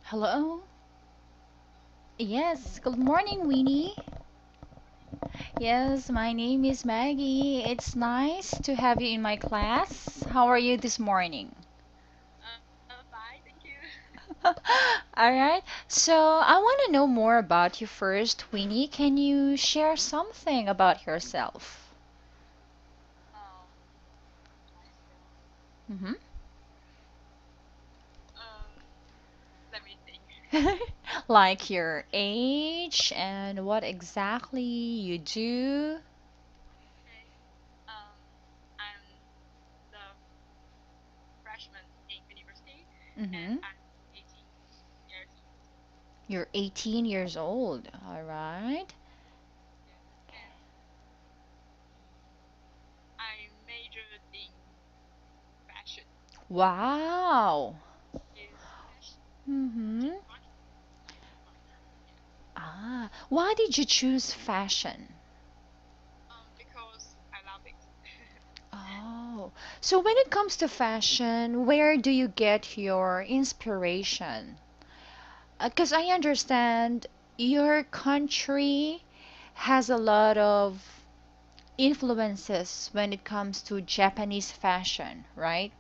Hello? Yes, good morning, Winnie. Yes, my name is Maggie. It's nice to have you in my class. How are you this morning? All right. So, I want to know more about you first, Winnie. Can you share something about yourself? Mm-hmm. Like your age and what exactly you do? Mm-hmm. You're 18 years old. All right. Wow. Mm-hmm. Ah, why did you choose fashion? Oh, so when it comes to fashion, where do you get your inspiration? Because I understand your country has a lot of influences when it comes to Japanese fashion, right?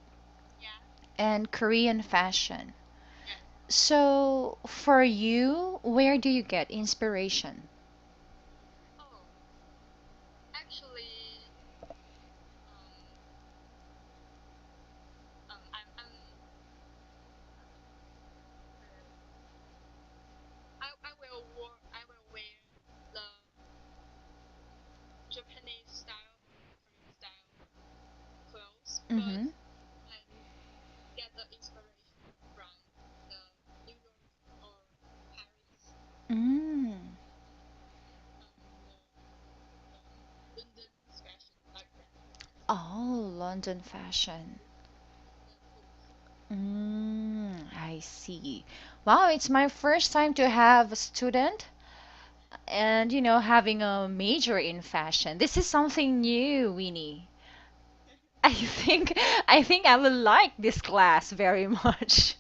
And Korean fashion. So for you, where do you get inspiration? Mm-hmm. Mm. Oh, London fashion. I see. Wow, it's my first time to have a student and, having a major in fashion. This is something new, Winnie. I think I think I will like this class very much.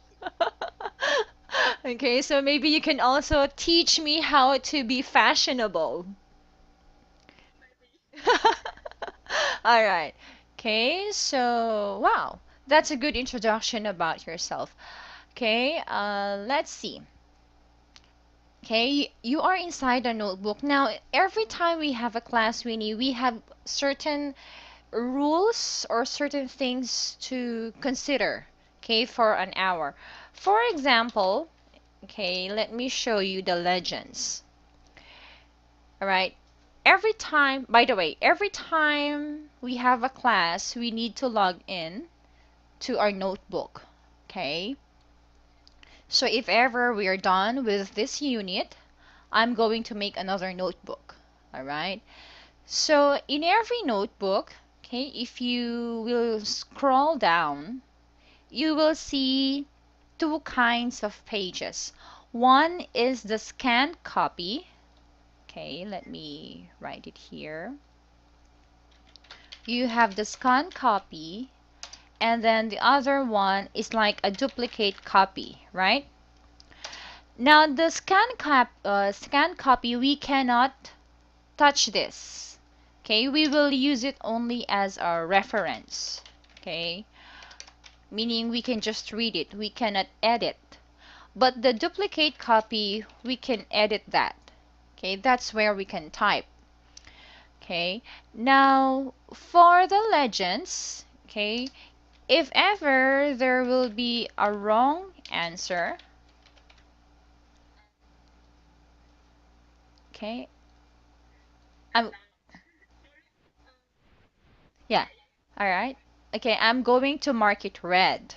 Okay, so maybe you can also teach me how to be fashionable. All right. Okay, so wow, that's a good introduction about yourself. Okay, let's see. Okay, you are inside a notebook. Now, every time we have a class, Winnie, we have certain rules or certain things to consider, okay, for an hour. For example, okay, let me show you the legends. All right. By the way, every time we have a class, we need to log in to our notebook. Okay. So if ever we are done with this unit, I'm going to make another notebook. All right. So in every notebook, okay, if you will scroll down, you will see two kinds of pages. One is the scanned copy. Okay, let me write it here. You have the scanned copy, and then the other one is like a duplicate copy, right? Now, the scanned copy, we cannot touch this. Okay, we will use it only as our reference. Okay, meaning we can just read it, we cannot edit. But the duplicate copy, we can edit that. Okay, that's where we can type. Okay, now for the legends, okay, if ever there will be a wrong answer, okay, I'm, yeah, all right. Okay, I'm going to mark it red.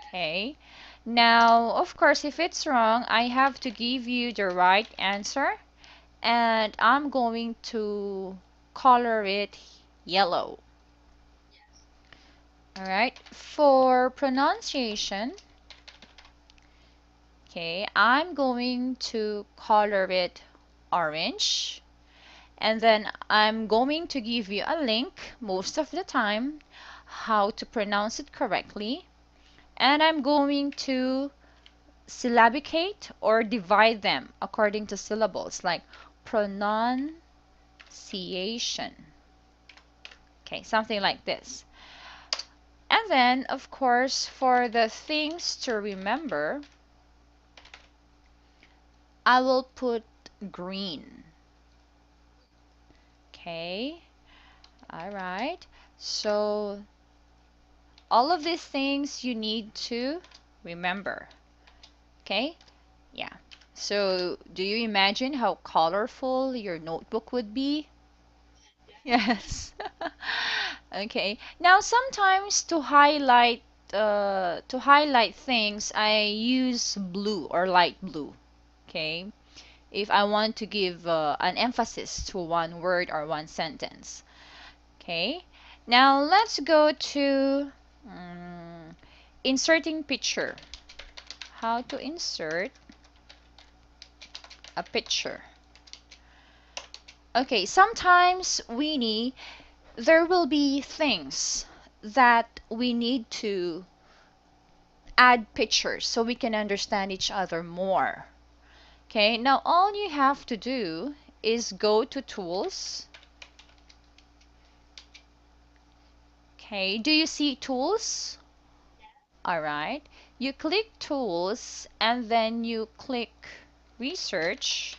Okay. Now, of course, if it's wrong, I have to give you the right answer, and I'm going to color it yellow. All right. For pronunciation, okay, I'm going to color it orange, and then I'm going to give you a link most of the time how to pronounce it correctly, and I'm going to syllabicate or divide them according to syllables, like pronunciation. Okay, something like this. And then, of course, for the things to remember, I will put green. Okay, all right. So, all of these things you need to remember. Okay, yeah. So, do you imagine how colorful your notebook would be? Yes. Okay. Now, sometimes to highlight things, I use blue or light blue. Okay. If I want to give an emphasis to one word or one sentence. Okay. Now, let's go to inserting picture. How to insert a picture. Okay, sometimes, Winnie, there will be things that we need to add pictures so we can understand each other more. Okay, now all you have to do is go to tools. Okay, do you see tools? All right. You click tools and then you click research.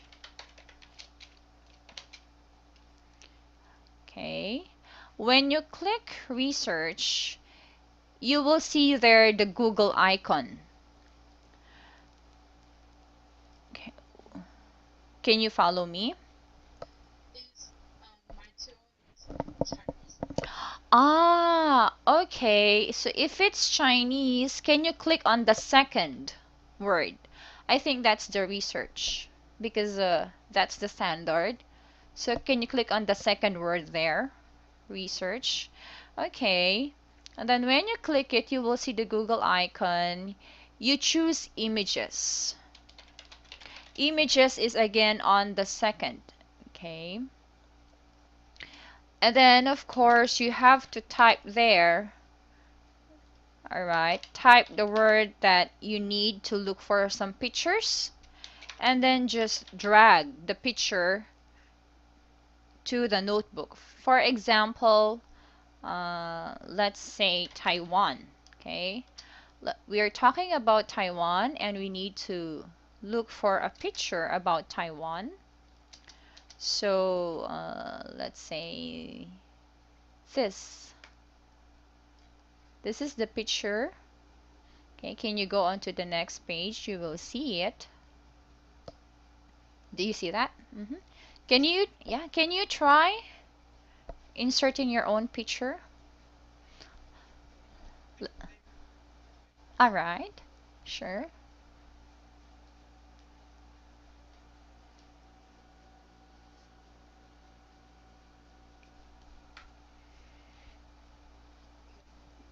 Okay. When you click research, you will see there the Google icon. Okay. Can you follow me? Ah, okay. So if it's Chinese, can you click on the second word? I think that's the research because that's the standard. So can you click on the second word there? Research. Okay. And then when you click it, you will see the Google icon. You choose images. Images is again on the second. Okay. And then, of course, you have to type there. Alright, type the word that you need to look for some pictures. And then just drag the picture to the notebook. For example, let's say Taiwan. Okay, we are talking about Taiwan and we need to look for a picture about Taiwan. So let's say this. This is the picture. Okay, can you go on to the next page? You will see it. Do you see that? Can you try inserting your own picture? All right, sure.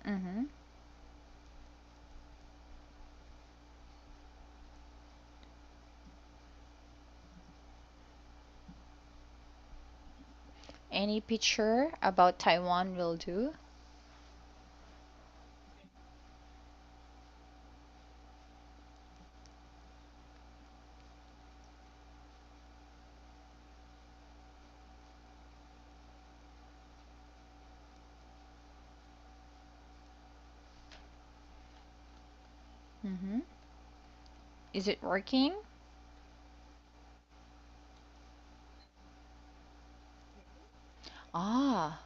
Mm-hmm. Any picture about Taiwan will do. Mm-hmm. Is it working? Ah,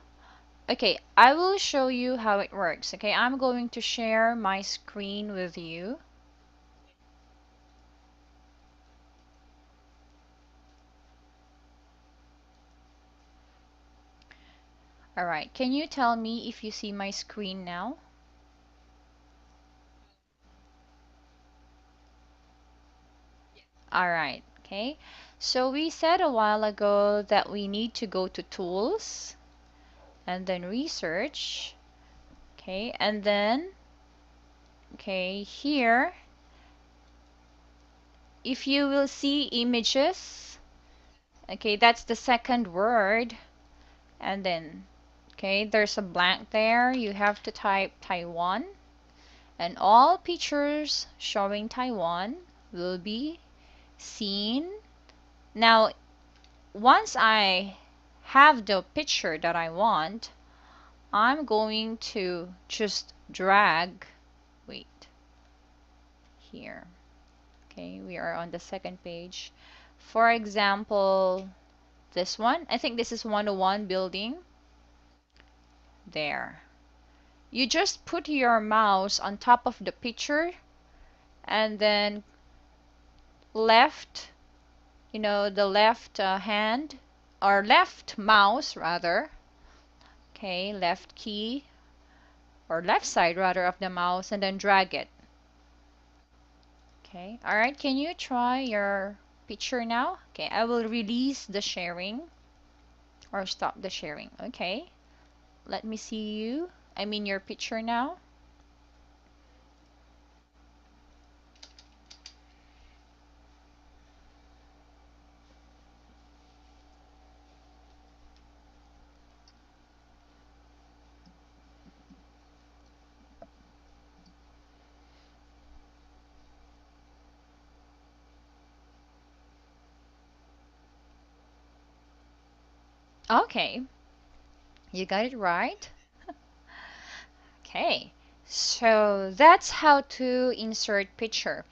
okay. I will show you how it works. Okay, I'm going to share my screen with you. All right. Can you tell me if you see my screen now? All right. Okay. So we said a while ago that we need to go to tools and then research. Okay, and then okay, here if you will see images, okay, that's the second word. And then okay, there's a blank there. You have to type Taiwan and all pictures showing Taiwan. will be seen. Now, once I have the picture that I want, I'm going to just drag, wait, here. Okay, we are on the second page. For example, this one, I think this is 101 building. There. You just put your mouse on top of the picture and then left, the left hand or left mouse rather. Okay, left key or left side rather of the mouse and then drag it. Okay, all right, can you try your picture now? Okay, I will release the sharing or stop the sharing. Okay, let me see you. I mean your picture now. Okay, you got it right. Okay, so that's how to insert picture.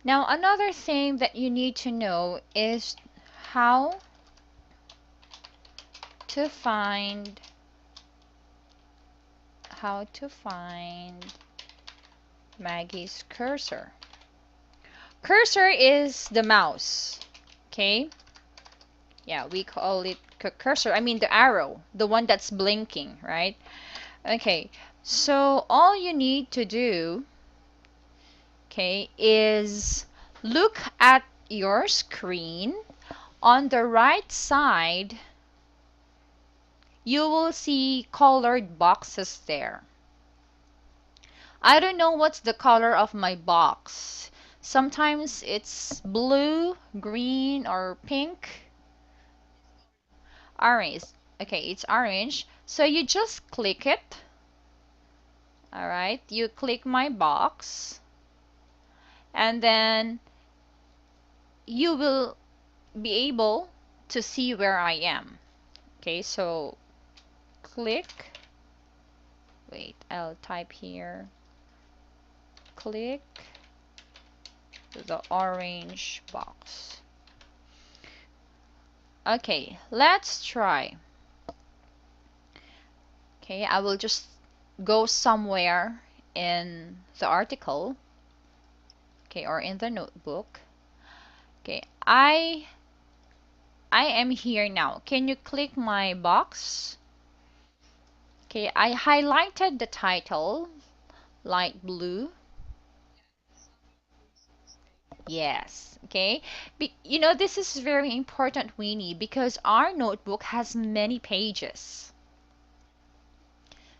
Now, another thing that you need to know is how to find Maggie's cursor. Cursor is the mouse. Okay? Yeah, we call it cursor. I mean the arrow, the one that's blinking, right? Okay. So all you need to do, okay, is look at your screen. On the right side, you will see colored boxes there. I don't know what's the color of my box. Sometimes it's blue, green, or pink. Orange. Okay, it's orange. So you just click it. Alright, you click my box. And then you will be able to see where I am. Okay, so click. Wait, I'll type here. Click the orange box. Okay, let's try. Okay, I will just go somewhere in the article, okay, or in the notebook. Okay, I am here now. Can you click my box? Okay, I highlighted the title, light blue. Yes, okay. This is very important, Winnie, because our notebook has many pages.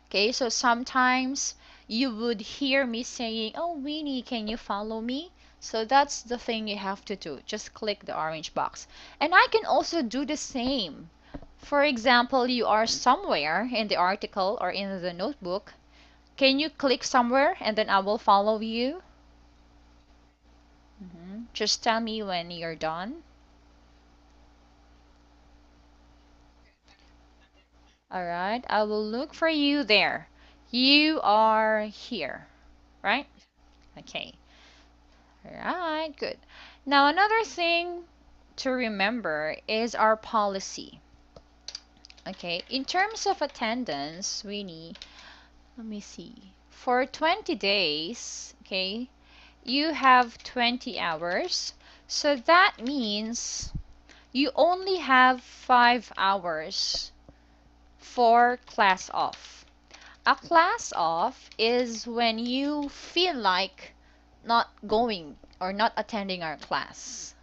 Okay, so sometimes you would hear me saying, "Oh, Winnie, can you follow me?" So that's the thing you have to do. Just click the orange box. And I can also do the same. For example, you are somewhere in the article or in the notebook. Can you click somewhere and then I will follow you? Just tell me when you're done. All right, I will look for you there. You are here, right? Okay. All right, good. Now, another thing to remember is our policy. Okay, in terms of attendance, let me see. For 20 days, okay, you have 20 hours. So that means you only have 5 hours for class off. A class off is when you feel like not going or not attending our class.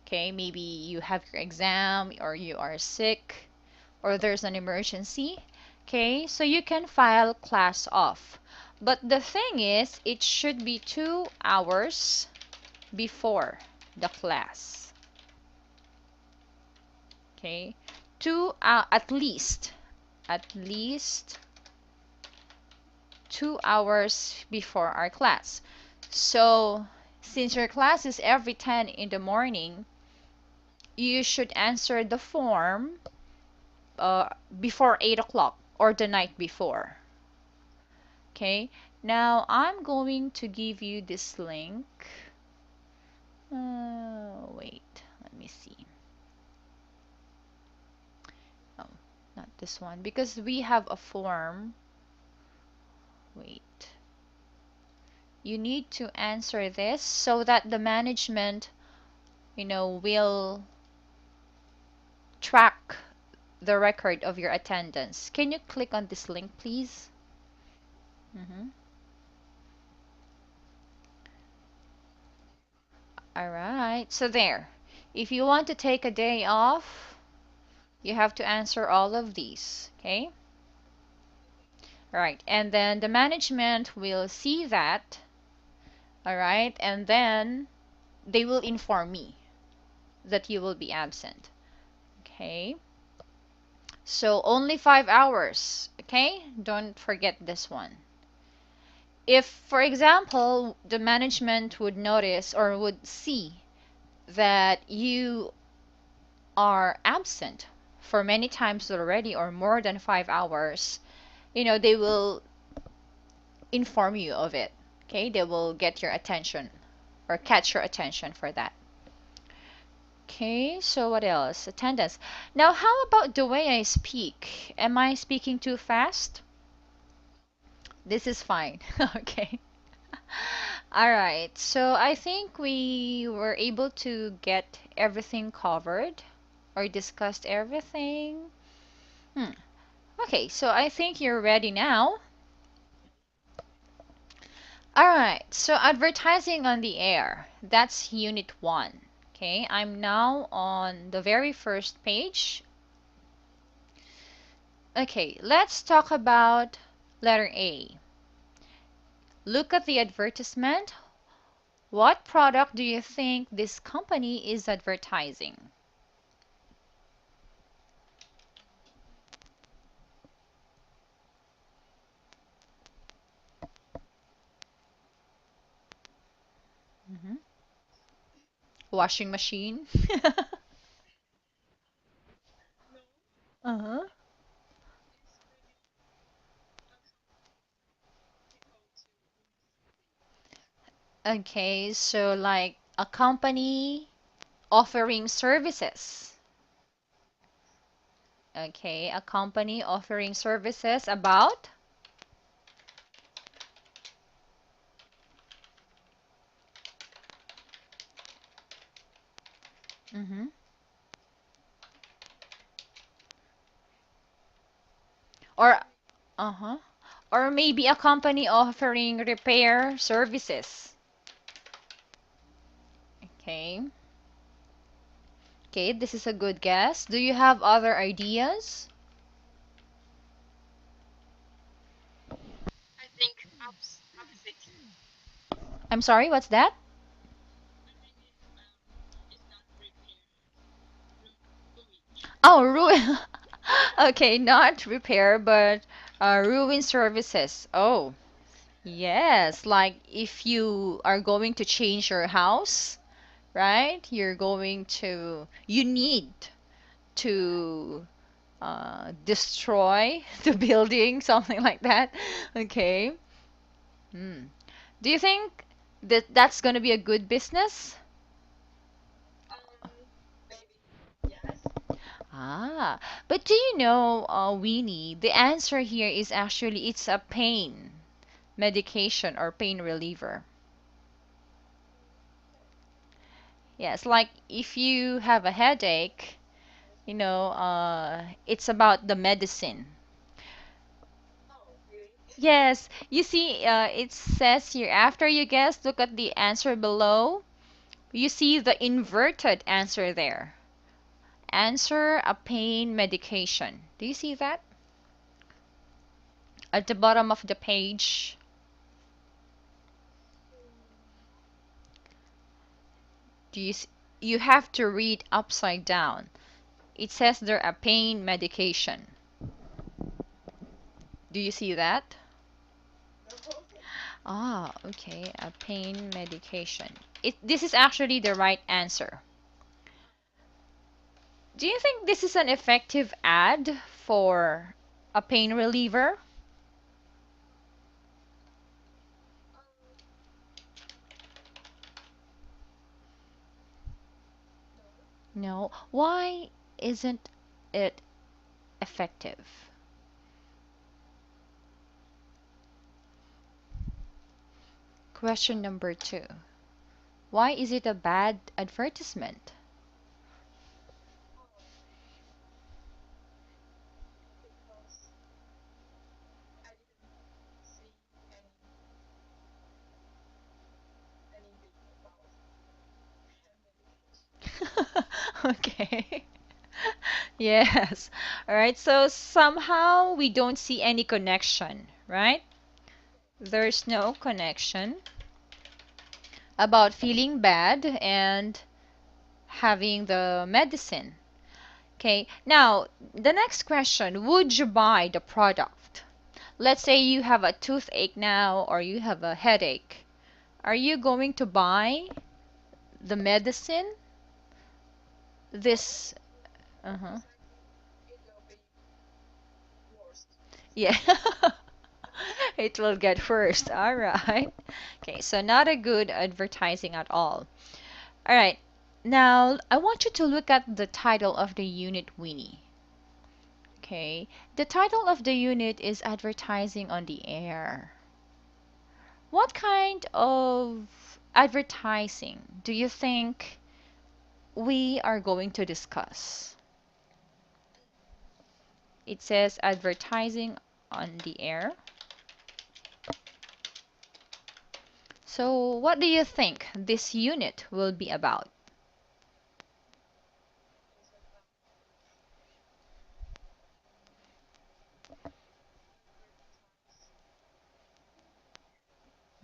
Okay, maybe you have your exam or you are sick or there's an emergency. Okay, so you can file class off. But the thing is, it should be 2 hours before the class. Okay, at least 2 hours before our class. So Since your class is every 10 in the morning, you should answer the form before 8 o'clock or the night before. Okay, now I'm going to give you this link. Wait, let me see. Oh, not this one because we have a form. Wait. You need to answer this so that the management, will track the record of your attendance. Can you click on this link, please? Mm-hmm. All right. So there. If you want to take a day off, you have to answer all of these. Okay? All right. And then the management will see that. All right. And then they will inform me that you will be absent. Okay? So only 5 hours. Okay? Don't forget this one. If, for example, the management would notice or would see that you are absent for many times already or more than 5 hours, they will inform you of it. Okay? They will get your attention or catch your attention for that. Okay, so what else? Attendance. Now, how about the way I speak? Am I speaking too fast? This is fine. Okay. All right. So I think we were able to get everything covered or discussed everything. Hmm. Okay, so I think you're ready now. All right. So advertising on the air. That's unit 1. Okay, I'm now on the very first page. Okay, let's talk about letter A. Look at the advertisement. What product do you think this company is advertising? Mhm. Washing machine? Uh-huh. Okay, so like a company offering services. Okay, a company offering services about? Mm-hmm. Or, uh-huh. Or maybe a company offering repair services. Okay. Okay, this is a good guess. Do you have other ideas? I'm sorry, what's that? Oh, ruin. Okay, not repair, but ruin services. Oh, yes. Like if you are going to change your house, right? You need to destroy the building, something like that. Okay. Hmm. Do you think that that's going to be a good business? Ah, but do you know, Winnie, the answer here is actually it's a pain medication or pain reliever. Yes, like if you have a headache, it's about the medicine. Yes, you see, it says here, after you guess, look at the answer below. You see the inverted answer there. Answer a pain medication. Do you see that? At the bottom of the page. Do you, you have to read upside down. It says there a pain medication. Do you see that? Ah, okay, a pain medication. This is actually the right answer. Do you think this is an effective ad for a pain reliever? No. Why isn't it effective? Question number two. Why is it a bad advertisement? Okay. Yes. All right. So somehow we don't see any connection, right? There's no connection about feeling bad and having the medicine. Okay. Now, the next question, would you buy the product? Let's say you have a toothache now or you have a headache. Are you going to buy the medicine? This, uh-huh. Yeah. It will get worse. All right. Okay, so not a good advertising at all. All right. Now, I want you to look at the title of the unit, Winnie. Okay. The title of the unit is Advertising on the Air. What kind of advertising do you think we are going to discuss? It says advertising on the air. So, what do you think this unit will be about?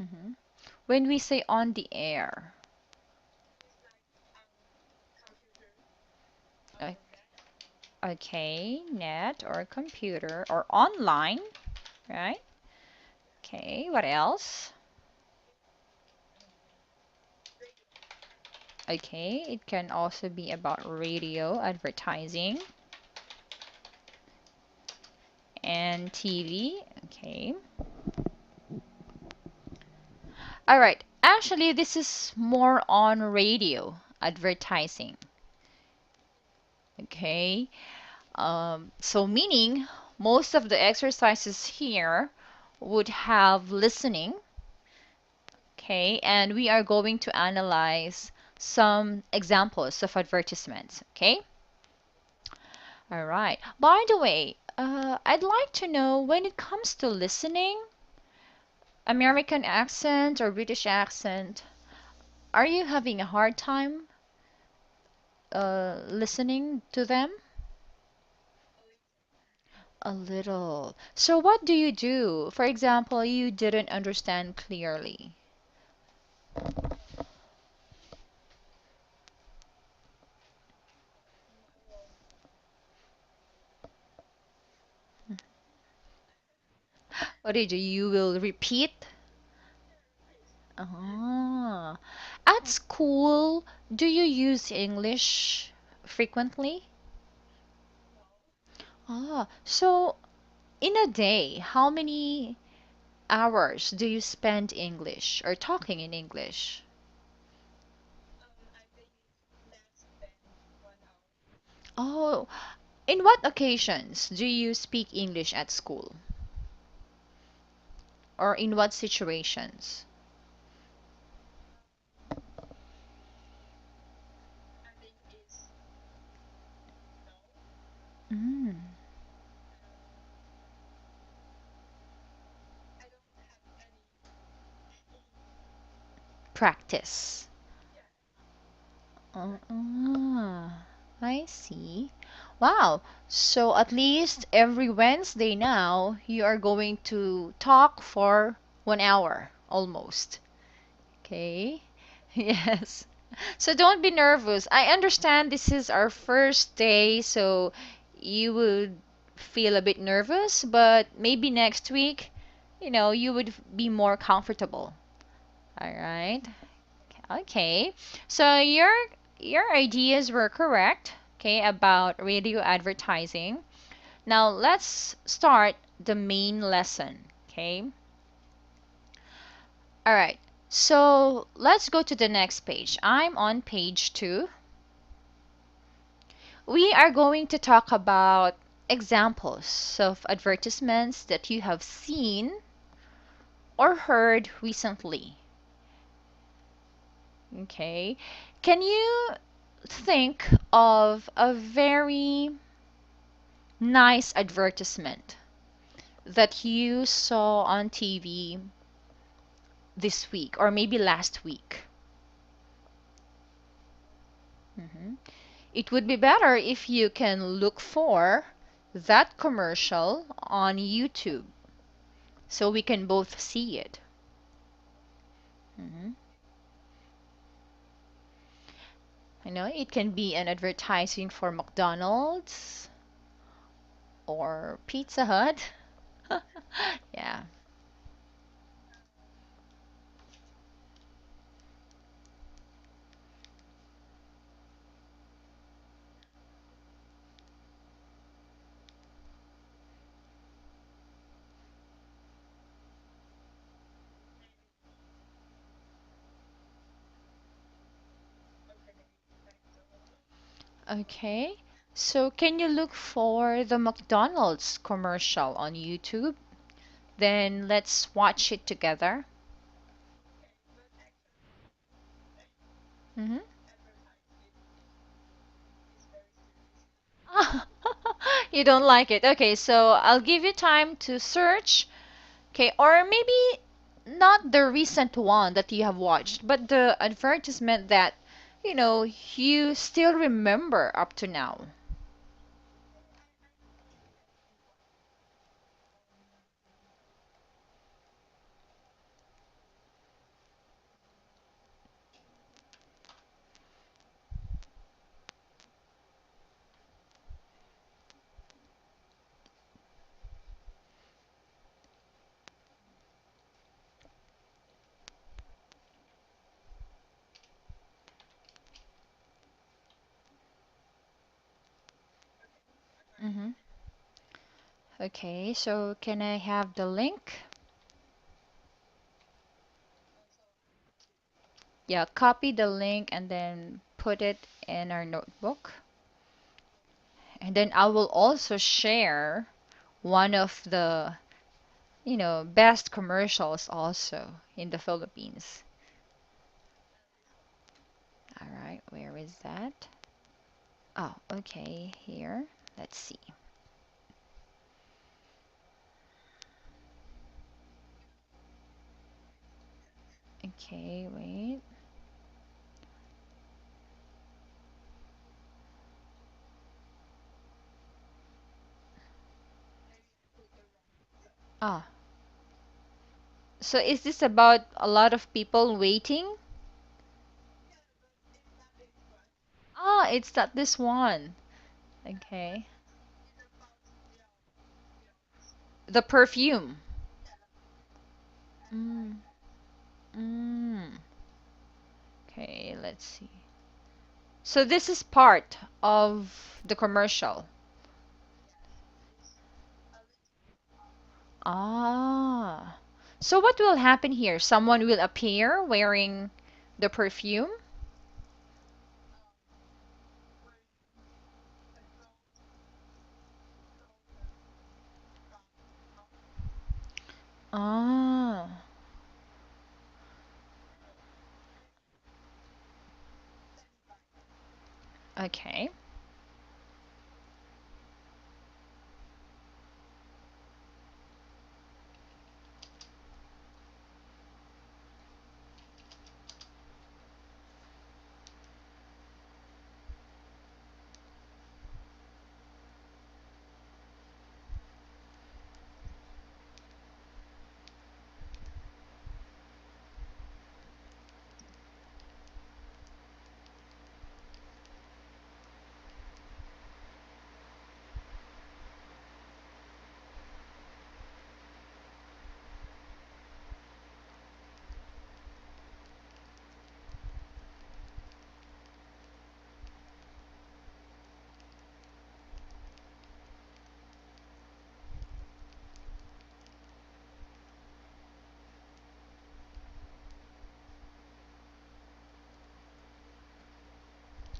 Mhm. When we say on the air, o- okay, net or computer or online, right? Okay, what else? Okay, it can also be about radio advertising and TV. Okay. All right. Actually, this is more on radio advertising. Okay. So meaning most of the exercises here would have listening. Okay. And we are going to analyze some examples of advertisements. Okay. All right. By the way, I'd like to know when it comes to listening, American accent or British accent, are you having a hard time listening to them? A little. So what do you do? For example, you didn't understand clearly. What did you? You will repeat? Ah. At school, do you use English frequently? Ah, so in a day, how many hours do you spend English or talking in English? Oh, in what occasions do you speak English at school? Or in what situations? Mm, practice. I see. Wow. So at least every Wednesday now, you are going to talk for 1 hour almost. Okay. Yes. So don't be nervous. I understand this is our first day, so you would feel a bit nervous, but maybe next week, you would be more comfortable. All right. Okay. So your ideas were correct, okay, about radio advertising. Now let's start the main lesson, okay? All right. So let's go to the next page. I'm on page 2. We are going to talk about examples of advertisements that you have seen or heard recently. Okay. Can you think of a very nice advertisement that you saw on TV this week or maybe last week? hmm It would be better if you can look for that commercial on YouTube so we can both see it. hmm I know it can be an advertising for McDonald's or Pizza Hut. Yeah. Okay. So can you look for the McDonald's commercial on YouTube? Then let's watch it together. hmm You don't like it. Okay, so I'll give you time to search. Okay, or maybe not the recent one that you have watched, but the advertisement that, you still remember up to now. hmm Okay, so can I have the link? Yeah, copy the link and then put it in our notebook. And then I will also share one of the, best commercials also in the Philippines. All right, where is that? Oh, okay, here. Let's see. Okay, wait. Ah, so is this about a lot of people waiting? Ah, it's not this one. Okay. The perfume. Mm, mm. Okay, let's see. So this is part of the commercial. Ah. So what will happen here? Someone will appear wearing the perfume? Ah. Okay.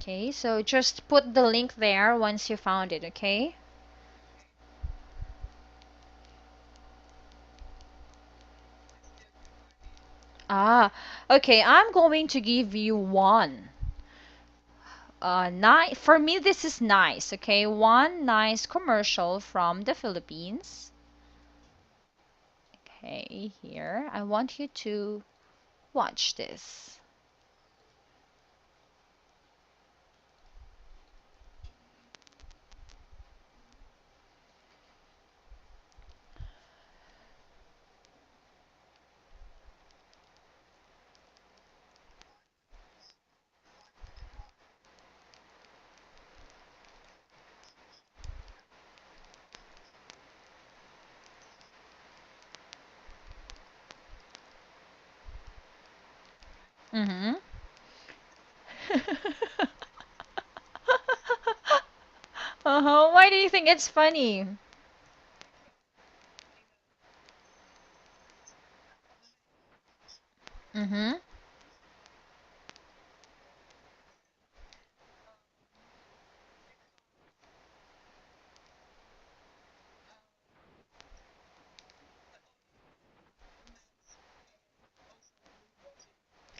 Okay, so just put the link there once you found it, okay? Ah, okay, I'm going to give you one. For me, this is nice, okay? One nice commercial from the Philippines. Okay, here. I want you to watch this. Mm-hmm. Uh-huh. Why do you think it's funny? Mm-hmm.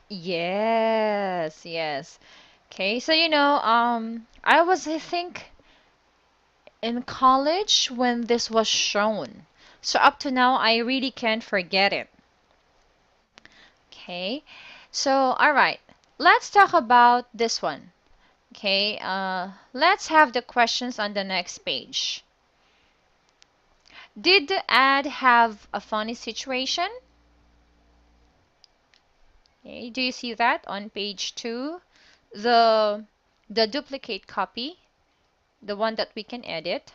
Yes, yes. Okay, so I was, I think, in college when this was shown. So up to now, I really can't forget it. Okay, so all right, let's talk about this one. Okay, let's have the questions on the next page. Did the ad have a funny situation? Okay, do you see that on page two? The the duplicate copy, the one that we can edit.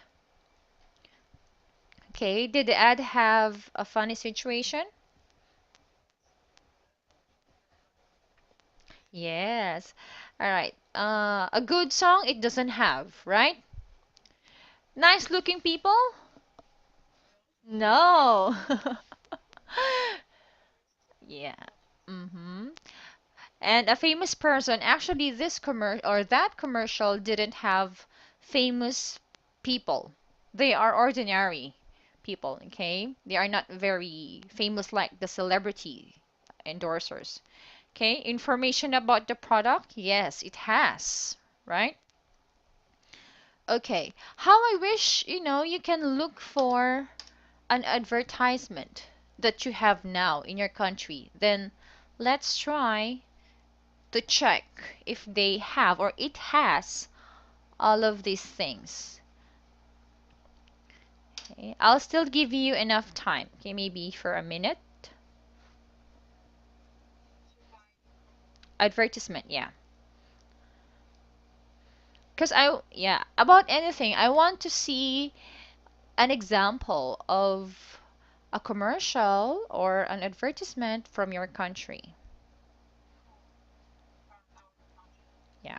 Okay, did the ad have a funny situation? Yes. All right. A good song it doesn't have, right? Nice looking people? No. Yeah. Mm-hmm. And a famous person, actually this commercial or that commercial didn't have famous people. They are ordinary people, okay? They are not very famous like the celebrity endorsers. Okay, information about the product? Yes, it has, right? Okay, how I wish, you can look for an advertisement that you have now in your country. Then let's try to check if they have or it has all of these things. Okay, I'll still give you enough time. Okay, maybe for a minute. Advertisement, yeah. Because yeah, about anything, I want to see an example of a commercial or an advertisement from your country. Yeah.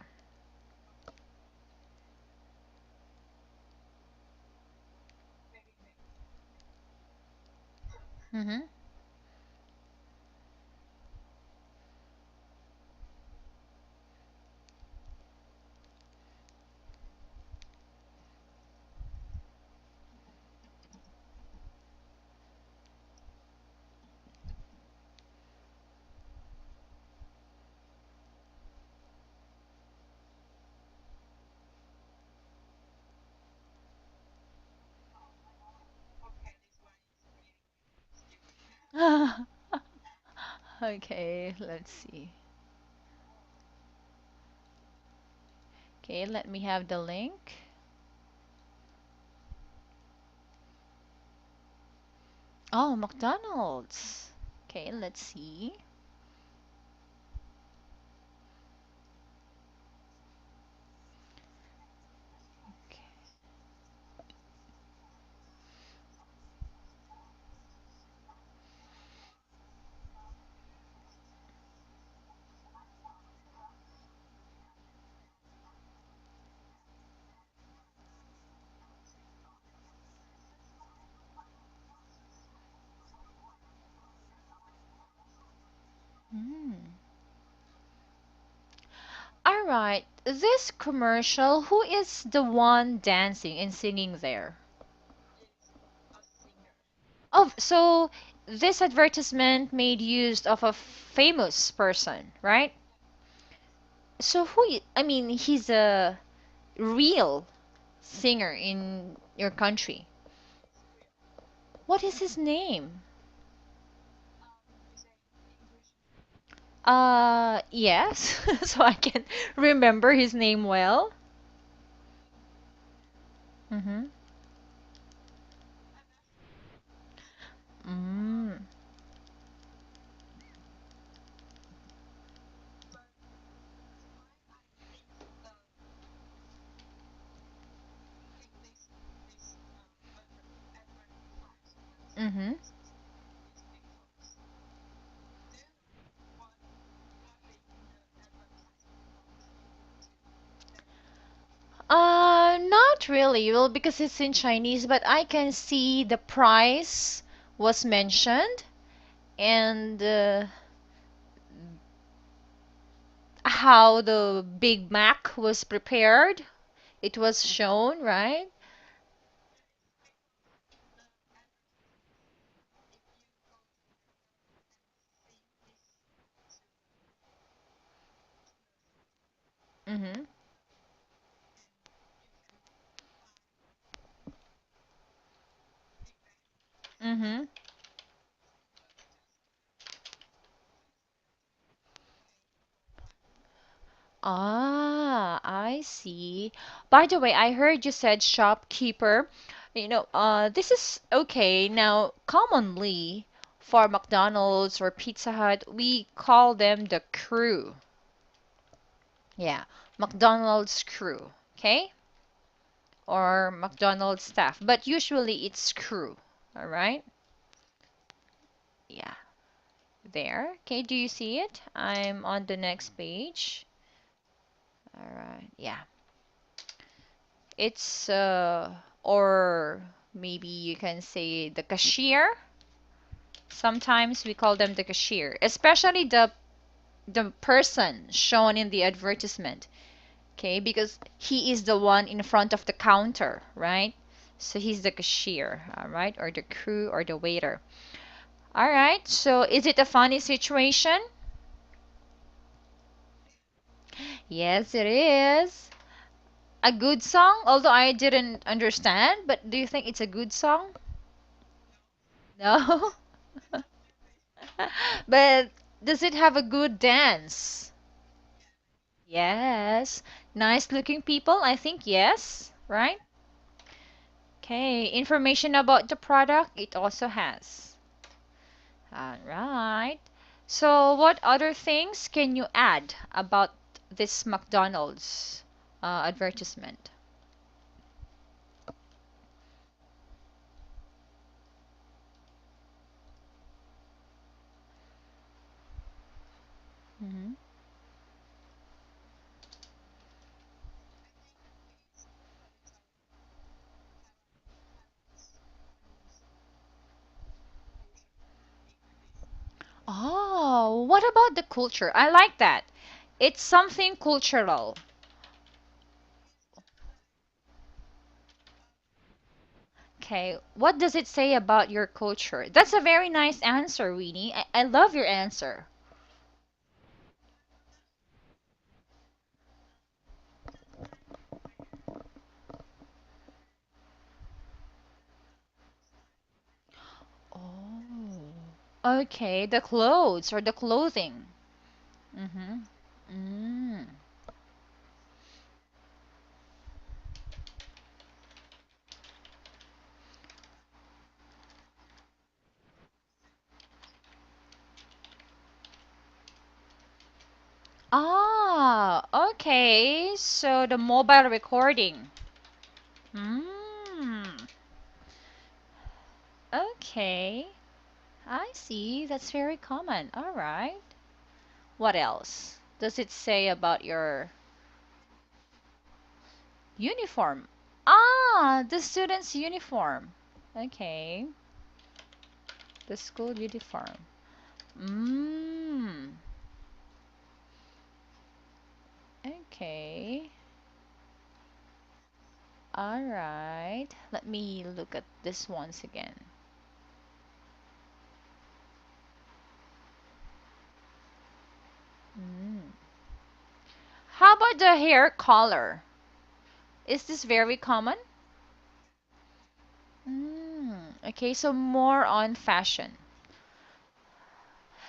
Mm-hmm. Okay, let's see. Okay, let me have the link. Oh, McDonald's. Okay, let's see. All right. This commercial, who is the one dancing and singing there? Oh, so this advertisement made use of a famous person, right? So I mean, he's a real singer in your country. What is his name? Yes. So I can remember his name well. Mm-hmm. Mm. Mm-hmm. Not really. Well, because it's in Chinese, but I can see the price was mentioned and how the Big Mac was prepared. It was shown, right? Mm-hmm. Mm-hmm. Ah, I see. By the way, I heard you said shopkeeper. This is okay. Now, commonly for McDonald's or Pizza Hut, we call them the crew. Yeah, McDonald's crew, okay? Or McDonald's staff, but usually it's crew. All right? Yeah, there. Okay, do you see it? I'm on the next page. All right. Yeah. It's or maybe you can say the cashier. Sometimes we call them the cashier, especially the person shown in the advertisement. Okay, because he is the one in front of the counter, right? So he's the cashier, all right, or the crew or the waiter. All right, so is it a funny situation? Yes, it is. A good song, although I didn't understand, but do you think it's a good song? No. But does it have a good dance? Yes. Nice looking people? I think yes, right? Okay, information about the product it also has. All right. So, what other things can you add about this McDonald's advertisement? Hmm. Oh, what about the culture? I like that. It's something cultural. Okay, what does it say about your culture? That's a very nice answer, Weenie. I love your answer. Oh. Okay, the clothes or the clothing. Mm-hmm. Mm. Ah, okay. So the mobile recording. Mm. Okay. I see. That's very common. All right. What else does it say about your uniform? Ah, the student's uniform. Okay. The school uniform. Mm. Okay. All right. Let me look at this once again. Mm. How about the hair color? Is this very common? Okay, so more on fashion.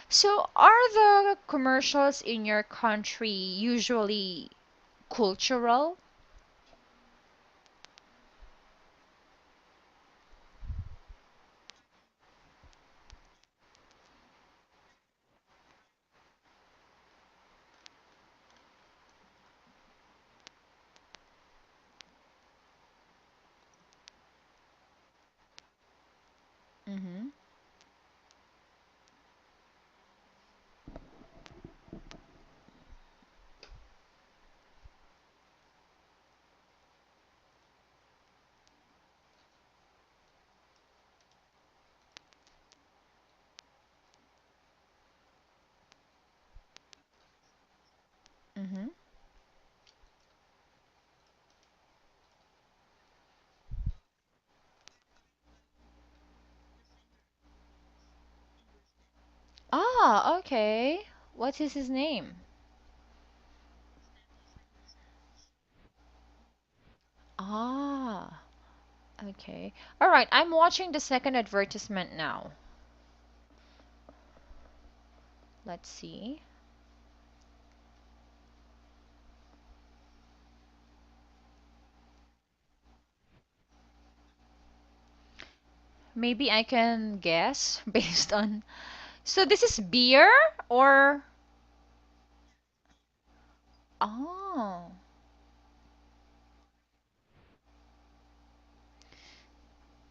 So, are the commercials in your country usually cultural? Mm-hmm. Mm-hmm. Ah, okay. What is his name? Ah, okay. All right, I'm watching the second advertisement now. Let's see. Maybe I can guess based on. So this is beer or. Oh,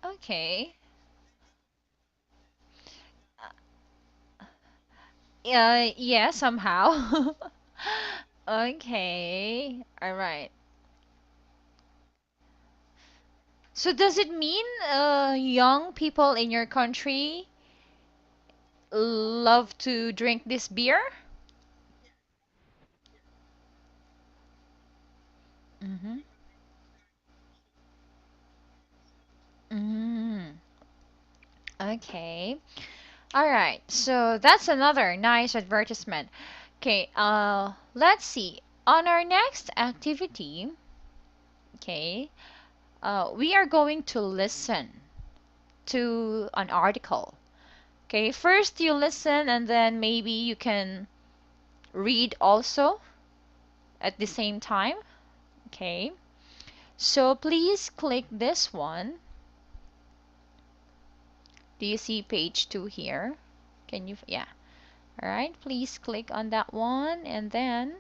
okay. Yeah, somehow. Okay. All right. So does it mean young people in your country love to drink this beer? Mm-hmm. Mm. Okay. All right. So that's another nice advertisement. Okay. Let's see. On our next activity, okay, we are going to listen to an article. Okay. First you listen, and then maybe you can read also at the same time. Okay. So please click this one. Do you see page 2 here? Can you, yeah. All right, please click on that one and then,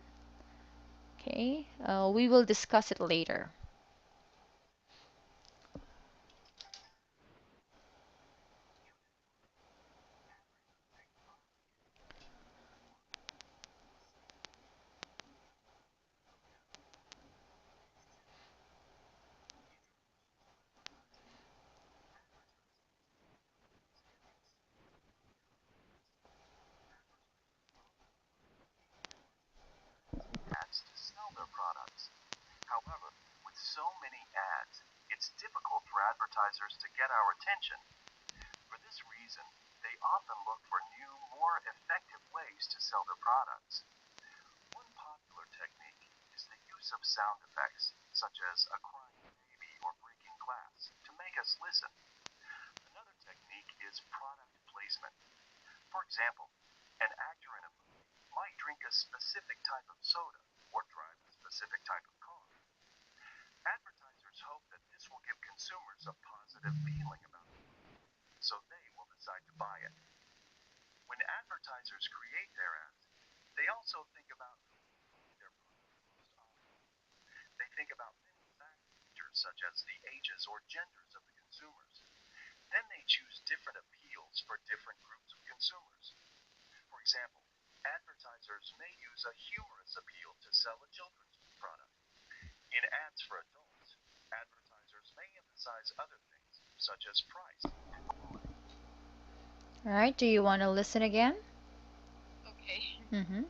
okay, we will discuss it later. All right, do you want to listen again? Mm-hmm.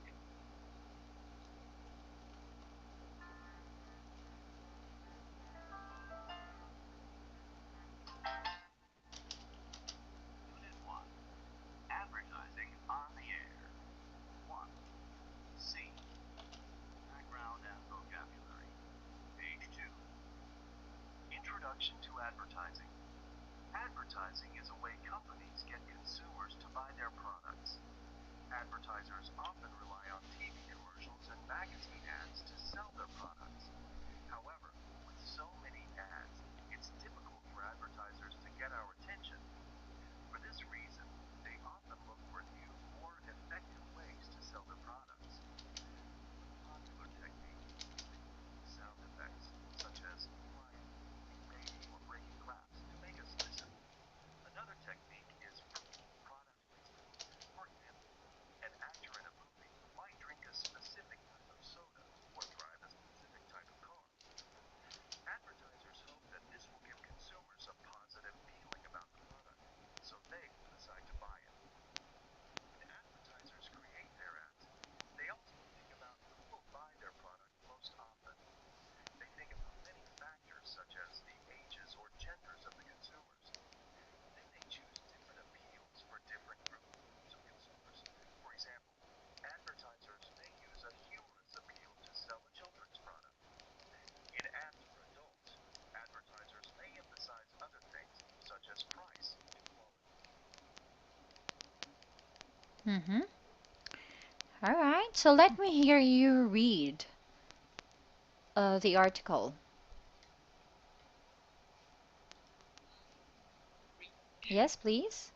Mm-hmm. All right. So let me hear you read the article. Yes, please.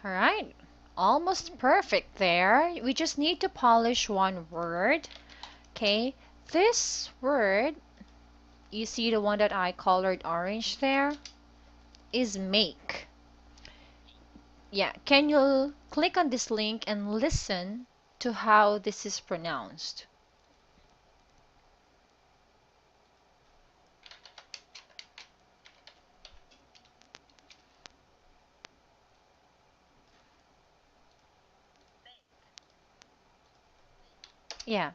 All right. Almost perfect there. We just need to polish one word. Okay. This word, you see the one that I colored orange there, is make. Yeah. Can you click on this link and listen to how this is pronounced? Yeah.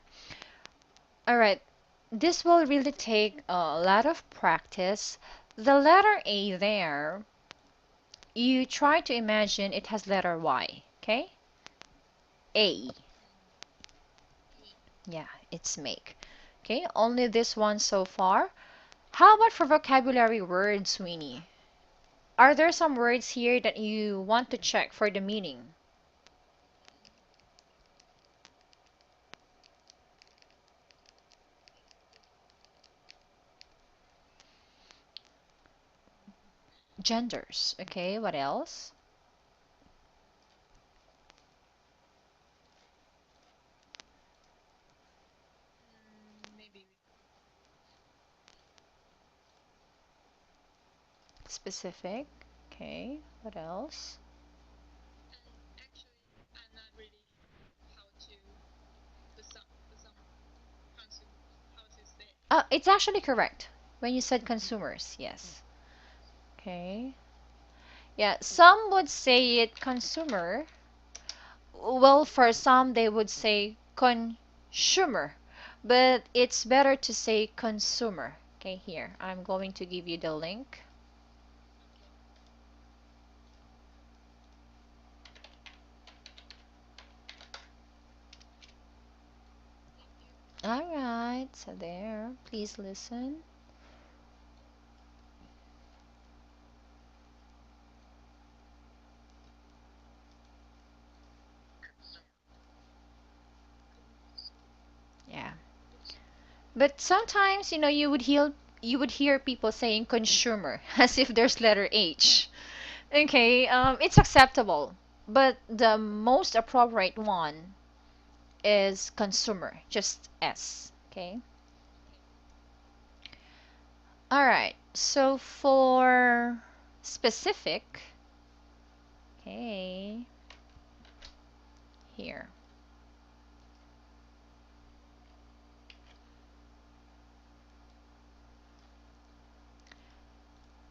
All right. This will really take a lot of practice. The letter A there, you try to imagine it has letter Y, okay? A. Yeah, it's make. Okay, only this one so far. How about for vocabulary words, Sweeney? Are there some words here that you want to check for the meaning? Genders. Okay, what else? Specific. Okay, what else? It's actually correct when you said consumers. Yes. Okay. Yeah, some would say it consumer. Well, for some they would say consumer, but it's better to say consumer. Okay, here I'm going to give you the link. All right, so there, please listen. Yeah. But sometimes, you would hear people saying consumer as if there's letter H. Okay, it's acceptable, but the most appropriate one is consumer, just S. Okay. All right. So for specific, okay, here.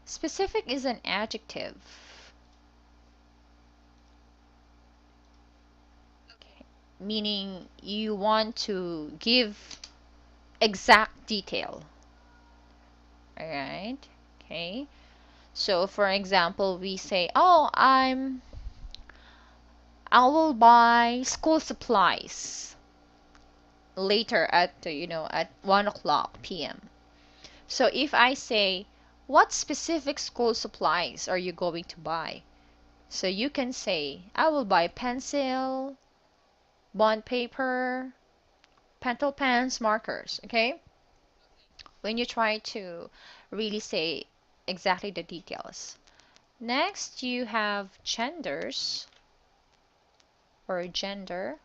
Specific is an adjective, meaning you want to give exact detail. All right. Okay. So for example, we say, "Oh, I will buy school supplies later at 1 o'clock p.m." So if I say, "What specific school supplies are you going to buy?" So you can say, "I will buy pencil, bond paper, pencil pens, markers." Okay? When you try to really say exactly the details. Next, you have genders or gender.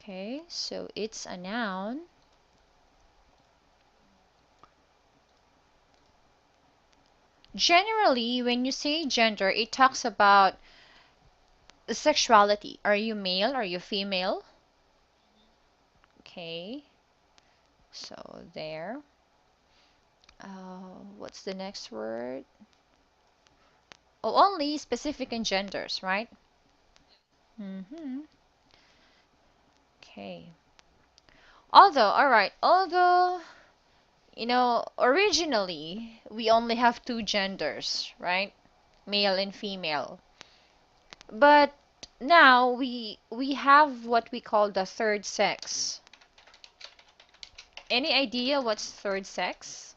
Okay, so it's a noun. Generally, when you say gender, it talks about sexuality. Are you male? Are you female? Okay, so there. What's the next word? Oh, only specific in genders, right? Mm-hmm. Okay. Although, originally we only have two genders, right? Male and female. But now we have what we call the third sex. Any idea what's third sex?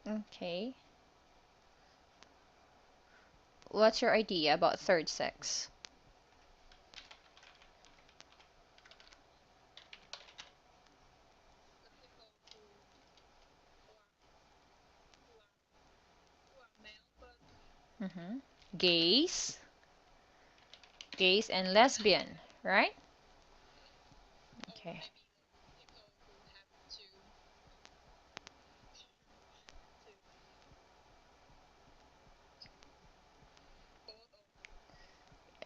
Okay. What's your idea about third sex? Mm-hmm. Gays, gays and lesbian, right? Okay.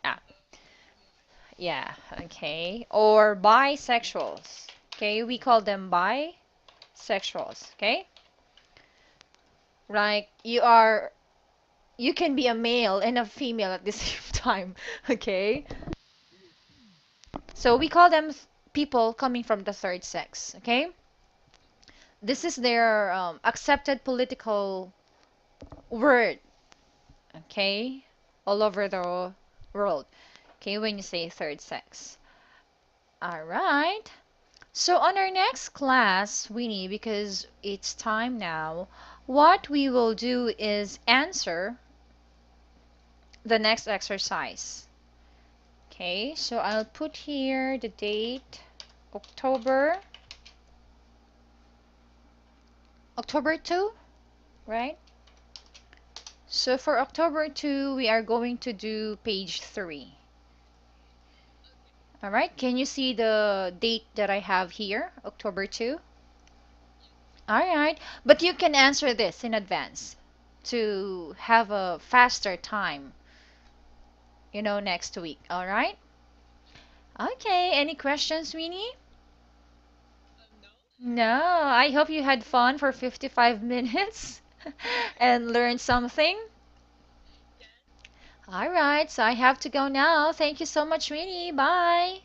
Ah, yeah, okay. Or bisexuals. Okay, we call them bisexuals, okay? Like you can be a male and a female at the same time, okay? So we call them people coming from the third sex, okay? This is their accepted political word, okay? All over the world, okay, when you say third sex. All right. So on our next class, Winnie, because it's time now, what we will do is answer the next exercise. Okay, so I'll put here the date, October, October 2, right? So for October 2, we are going to do page 3. All right, can you see the date that I have here, October 2? All right, but you can answer this in advance to have a faster time, next week. All right? Okay, any questions, Winnie? No, I hope you had fun for 55 minutes and learned something. All right, so I have to go now. Thank you so much, Winnie. Bye.